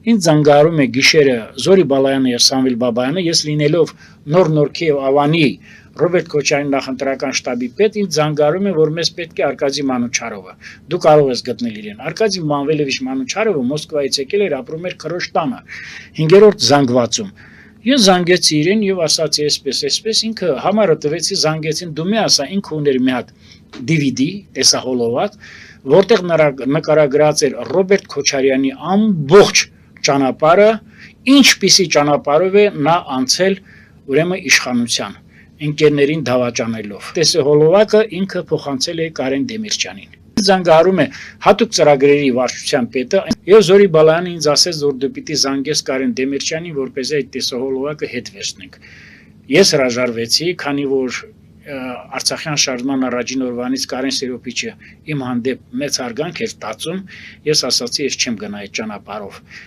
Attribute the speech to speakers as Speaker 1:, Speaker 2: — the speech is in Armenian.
Speaker 1: ինձ զանգարում է գիշերը Զորի Բալայանը եւ Սամվել Բաբայանը, ես լինելով նոր Քիև Ավանի Ռոբերտ Քոչարյանի նախընտրական շտաբի պետ, ինձ զանգարում է, որ մեզ պետք է Արկադի Մանուչարովը։ Դու կարող ես գտնել իրեն։ Արկադի Մանվելևիչ Մանուչարովը Մոսկվայից եկել էր, ապրում էր քրոջ տանը, 5-րդ զանգվածում։ Ես զանգեցի իրեն եւ ասացի այսպես, ինքը համարը տվեցի, զանգեցին, դու մի ասա, ինքը ուներ մի հատ DVD, տեսահոլովակ, որտեղ նկարագրած էր Ռոբերտ Քոչարյանի ամբողջ ճանապարհը, ինչպիսի ճանապարհով է նա անցել ուրեմն իշխանության, ընկերներին դավաճանելով։ Տեսահոլովակը ինքը փոխանցել է Կարեն Դեմիրճյանին։ Զանգարում է հատուկ ծրագրերի վարչության պետը եւ Զորի Բալայանը ինձ ասեց, որ դու պիտի զանգես Կարեն Դեմիրճյանին, որպեսզի այդ տեսահոլովակը հետ վերցնենք։ Ես հրաժարվեցի, քանի որ Արցախյան շարժման առաջին օրվանից Կարեն Սերոպիչը իմ հանդեպ մեծ հարգանք էր տածում, ես ասացի, ես չեմ գնա այդ ճանապարհով։